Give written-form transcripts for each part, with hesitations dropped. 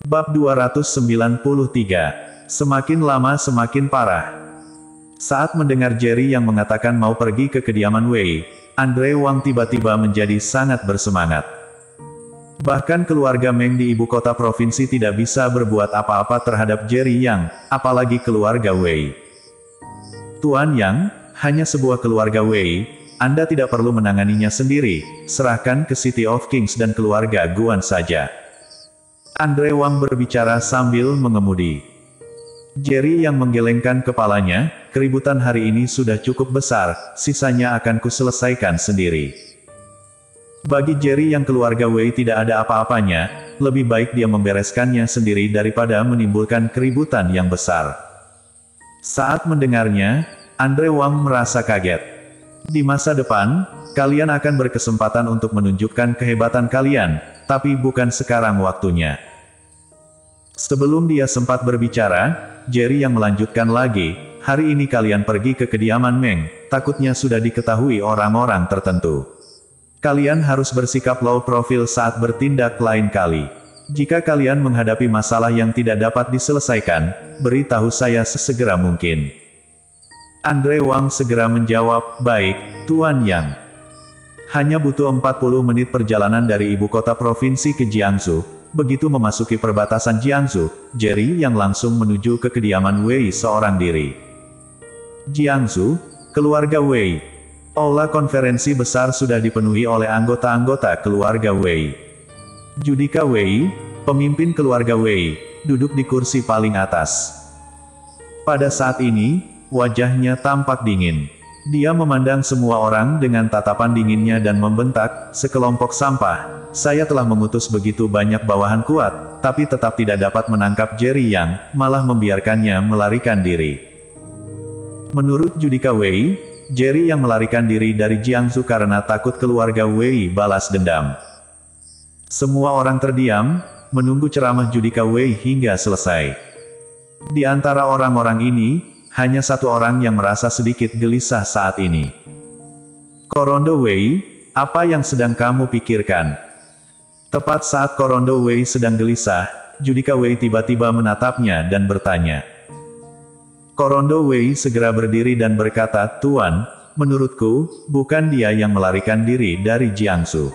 Bab 293. Semakin lama semakin parah. Saat mendengar Jerry yang mengatakan mau pergi ke kediaman Wei, Andre Wang tiba-tiba menjadi sangat bersemangat. Bahkan keluarga Meng di ibu kota provinsi tidak bisa berbuat apa-apa terhadap Jerry Yang, apalagi keluarga Wei. Tuan Yang, hanya sebuah keluarga Wei, Anda tidak perlu menanganinya sendiri, serahkan ke City of Kings dan keluarga Guan saja. Andre Wang berbicara sambil mengemudi. Jerry yang menggelengkan kepalanya, keributan hari ini sudah cukup besar, sisanya akan kuselesaikan sendiri. Bagi Jerry yang keluarga Wei tidak ada apa-apanya, lebih baik dia membereskannya sendiri daripada menimbulkan keributan yang besar. Saat mendengarnya, Andre Wang merasa kaget. Di masa depan, kalian akan berkesempatan untuk menunjukkan kehebatan kalian, tapi bukan sekarang waktunya. Sebelum dia sempat berbicara, Jerry yang melanjutkan lagi, hari ini kalian pergi ke kediaman Meng, takutnya sudah diketahui orang-orang tertentu. Kalian harus bersikap low profile saat bertindak lain kali. Jika kalian menghadapi masalah yang tidak dapat diselesaikan, beritahu saya sesegera mungkin. Andre Wang segera menjawab, baik, Tuan Yang. Hanya butuh 40 menit perjalanan dari ibu kota provinsi ke Jiangsu. Begitu memasuki perbatasan Jiangsu, Jerry yang langsung menuju ke kediaman Wei seorang diri. Jiangsu, keluarga Wei. Aula konferensi besar sudah dipenuhi oleh anggota-anggota keluarga Wei. Judika Wei, pemimpin keluarga Wei, duduk di kursi paling atas. Pada saat ini, wajahnya tampak dingin. Dia memandang semua orang dengan tatapan dinginnya dan membentak, sekelompok sampah. Saya telah mengutus begitu banyak bawahan kuat, tapi tetap tidak dapat menangkap Jerry Yang, malah membiarkannya melarikan diri. Menurut Judika Wei, Jerry yang melarikan diri dari Jiangsu karena takut keluarga Wei balas dendam. Semua orang terdiam, menunggu ceramah Judika Wei hingga selesai. Di antara orang-orang ini, hanya satu orang yang merasa sedikit gelisah saat ini. Korondo Wei, apa yang sedang kamu pikirkan? Tepat saat Korondo Wei sedang gelisah, Judika Wei tiba-tiba menatapnya dan bertanya. Korondo Wei segera berdiri dan berkata, Tuan, menurutku, bukan dia yang melarikan diri dari Jiangsu.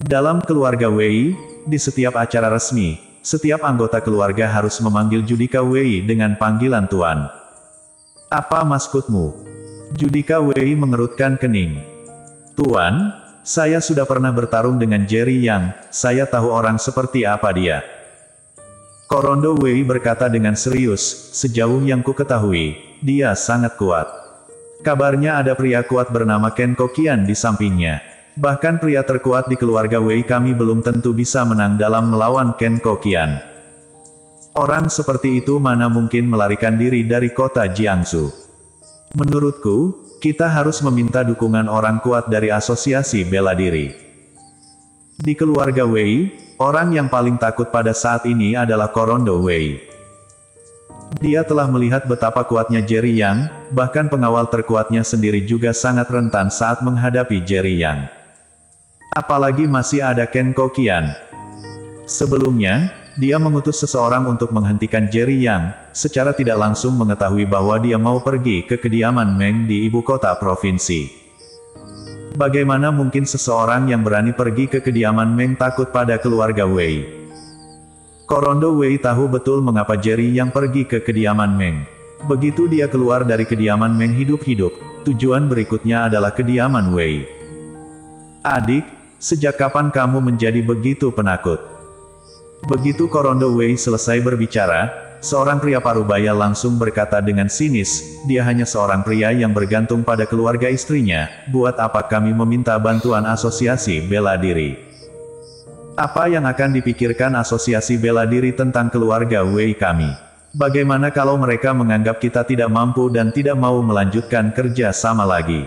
Dalam keluarga Wei, di setiap acara resmi, setiap anggota keluarga harus memanggil Judika Wei dengan panggilan Tuan. Apa maksudmu? Judika Wei mengerutkan kening. Tuan, saya sudah pernah bertarung dengan Jerry Yang, saya tahu orang seperti apa dia. Korondo Wei berkata dengan serius, sejauh yang ku ketahui, dia sangat kuat. Kabarnya ada pria kuat bernama Ken Kokian di sampingnya. Bahkan pria terkuat di keluarga Wei kami belum tentu bisa menang dalam melawan Ken Kokian. Orang seperti itu mana mungkin melarikan diri dari kota Jiangsu. Menurutku, kita harus meminta dukungan orang kuat dari asosiasi bela diri. Di keluarga Wei, orang yang paling takut pada saat ini adalah Korondo Wei. Dia telah melihat betapa kuatnya Jerry Yang, bahkan pengawal terkuatnya sendiri juga sangat rentan saat menghadapi Jerry Yang. Apalagi masih ada Ken Kokian. Sebelumnya, dia mengutus seseorang untuk menghentikan Jerry Yang, secara tidak langsung mengetahui bahwa dia mau pergi ke kediaman Meng di ibu kota provinsi. Bagaimana mungkin seseorang yang berani pergi ke kediaman Meng takut pada keluarga Wei? Korondo Wei tahu betul mengapa Jerry Yang pergi ke kediaman Meng. Begitu dia keluar dari kediaman Meng hidup-hidup, tujuan berikutnya adalah kediaman Wei. Adik, sejak kapan kamu menjadi begitu penakut? Begitu Korondo Wei selesai berbicara, seorang pria parubaya langsung berkata dengan sinis, dia hanya seorang pria yang bergantung pada keluarga istrinya, buat apa kami meminta bantuan asosiasi bela diri? Apa yang akan dipikirkan asosiasi bela diri tentang keluarga Wei kami? Bagaimana kalau mereka menganggap kita tidak mampu dan tidak mau melanjutkan kerja sama lagi?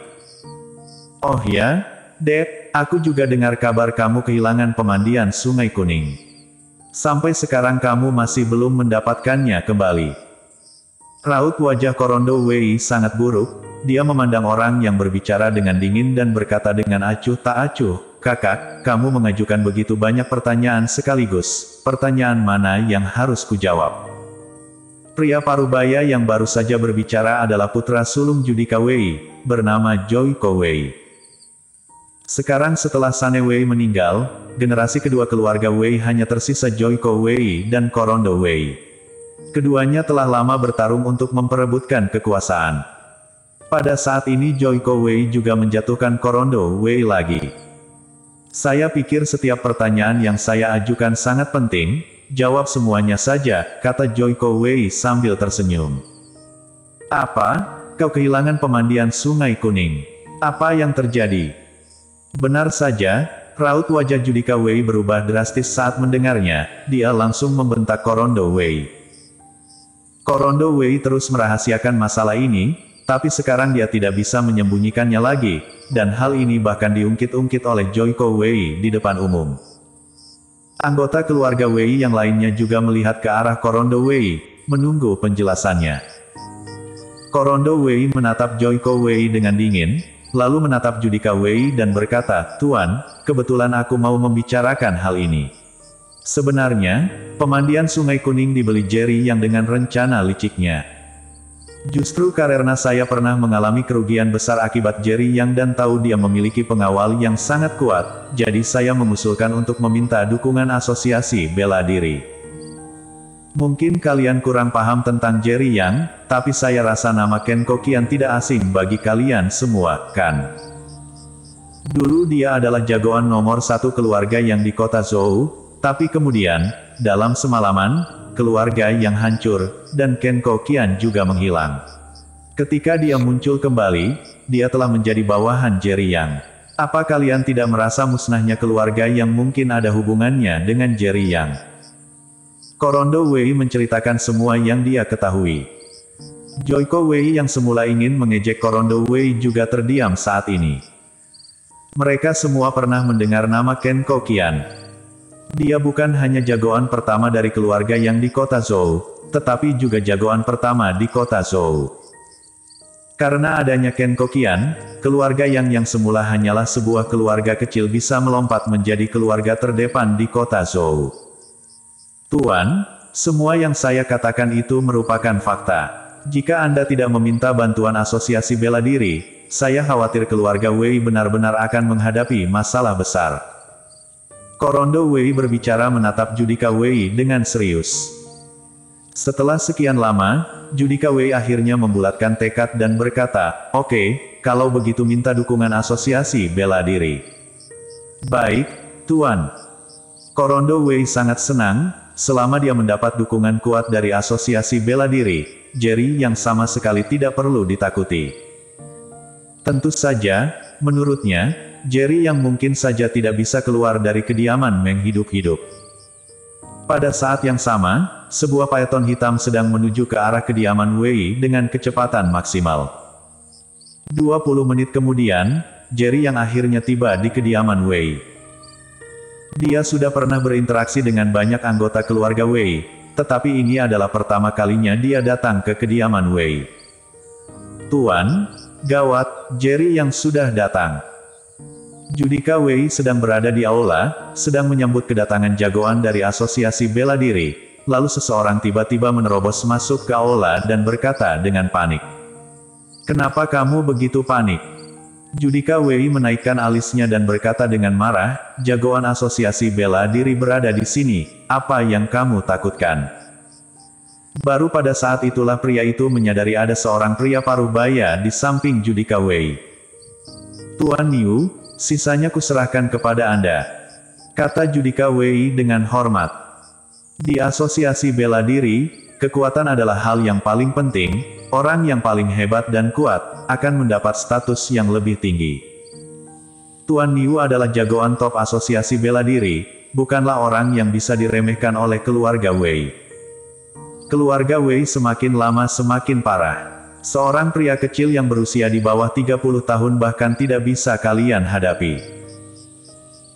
Oh ya, Dad, aku juga dengar kabar kamu kehilangan pemandian Sungai Kuning. Sampai sekarang kamu masih belum mendapatkannya kembali. Raut wajah Korondo Wei sangat buruk, dia memandang orang yang berbicara dengan dingin dan berkata dengan acuh tak acuh, kakak, kamu mengajukan begitu banyak pertanyaan sekaligus. Pertanyaan mana yang harus kujawab? Pria parubaya yang baru saja berbicara adalah putra sulung Judika Wei, bernama Joiko Wei. Sekarang setelah Sane Wei meninggal, generasi kedua keluarga Wei hanya tersisa Joiko Wei dan Korondo Wei. Keduanya telah lama bertarung untuk memperebutkan kekuasaan. Pada saat ini Joiko Wei juga menjatuhkan Korondo Wei lagi. Saya pikir setiap pertanyaan yang saya ajukan sangat penting. Jawab semuanya saja, kata Joiko Wei sambil tersenyum. Apa? Kau kehilangan pemandian Sungai Kuning. Apa yang terjadi? Benar saja, raut wajah Judika Wei berubah drastis saat mendengarnya, dia langsung membentak Korondo Wei. Korondo Wei terus merahasiakan masalah ini, tapi sekarang dia tidak bisa menyembunyikannya lagi, dan hal ini bahkan diungkit-ungkit oleh Joiko Wei di depan umum. Anggota keluarga Wei yang lainnya juga melihat ke arah Korondo Wei, menunggu penjelasannya. Korondo Wei menatap Joiko Wei dengan dingin, lalu menatap Judika Wei dan berkata, "Tuan, kebetulan aku mau membicarakan hal ini. Sebenarnya, pemandian Sungai Kuning dibeli Jerry yang dengan rencana liciknya. Justru karena saya pernah mengalami kerugian besar akibat Jerry yang dan tahu dia memiliki pengawal yang sangat kuat, jadi saya mengusulkan untuk meminta dukungan asosiasi bela diri. Mungkin kalian kurang paham tentang Jerry Yang, tapi saya rasa nama Ken Kokian tidak asing bagi kalian semua, kan? Dulu dia adalah jagoan nomor satu keluarga yang di kota Zhou, tapi kemudian, dalam semalaman, keluarga yang hancur, dan Ken Kokian juga menghilang. Ketika dia muncul kembali, dia telah menjadi bawahan Jerry Yang. Apa kalian tidak merasa musnahnya keluarga yang mungkin ada hubungannya dengan Jerry Yang?" Korondo Wei menceritakan semua yang dia ketahui. Joiko Wei yang semula ingin mengejek Korondo Wei juga terdiam saat ini. Mereka semua pernah mendengar nama Ken Kokian. Dia bukan hanya jagoan pertama dari keluarga yang di kota Zhou, tetapi juga jagoan pertama di kota Zhou. Karena adanya Ken Kokian, keluarga yang semula hanyalah sebuah keluarga kecil bisa melompat menjadi keluarga terdepan di kota Zhou. Tuan, semua yang saya katakan itu merupakan fakta. Jika Anda tidak meminta bantuan asosiasi bela diri, saya khawatir keluarga Wei benar-benar akan menghadapi masalah besar. Korondo Wei berbicara menatap Judika Wei dengan serius. Setelah sekian lama, Judika Wei akhirnya membulatkan tekad dan berkata, "Oke, kalau begitu minta dukungan asosiasi bela diri." "Baik, Tuan." Korondo Wei sangat senang, selama dia mendapat dukungan kuat dari asosiasi bela diri, Jerry yang sama sekali tidak perlu ditakuti. Tentu saja, menurutnya, Jerry yang mungkin saja tidak bisa keluar dari kediaman Meng hidup-hidup. Pada saat yang sama, sebuah python hitam sedang menuju ke arah kediaman Wei dengan kecepatan maksimal. 20 menit kemudian, Jerry yang akhirnya tiba di kediaman Wei. Dia sudah pernah berinteraksi dengan banyak anggota keluarga Wei, tetapi ini adalah pertama kalinya dia datang ke kediaman Wei. "Tuan, gawat, Jerry yang sudah datang." Judika Wei sedang berada di aula, sedang menyambut kedatangan jagoan dari asosiasi bela diri, lalu seseorang tiba-tiba menerobos masuk ke aula dan berkata dengan panik, "Kenapa kamu begitu panik?" Judika Wei menaikkan alisnya dan berkata dengan marah, "Jagoan asosiasi bela diri berada di sini, apa yang kamu takutkan?" Baru pada saat itulah pria itu menyadari ada seorang pria parubaya di samping Judika Wei. "Tuan Niu, sisanya kuserahkan kepada Anda," kata Judika Wei dengan hormat. Di asosiasi bela diri, kekuatan adalah hal yang paling penting. Orang yang paling hebat dan kuat, akan mendapat status yang lebih tinggi. Tuan Niu adalah jagoan top asosiasi bela diri, bukanlah orang yang bisa diremehkan oleh keluarga Wei. Keluarga Wei semakin lama semakin parah. Seorang pria kecil yang berusia di bawah 30 tahun bahkan tidak bisa kalian hadapi.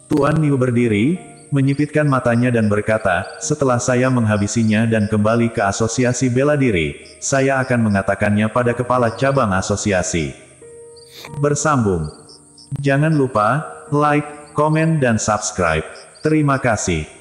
Tuan Niu berdiri, menyipitkan matanya dan berkata, "Setelah saya menghabisinya dan kembali ke asosiasi bela diri, saya akan mengatakannya pada kepala cabang asosiasi." Bersambung. Jangan lupa, like, komen dan subscribe. Terima kasih.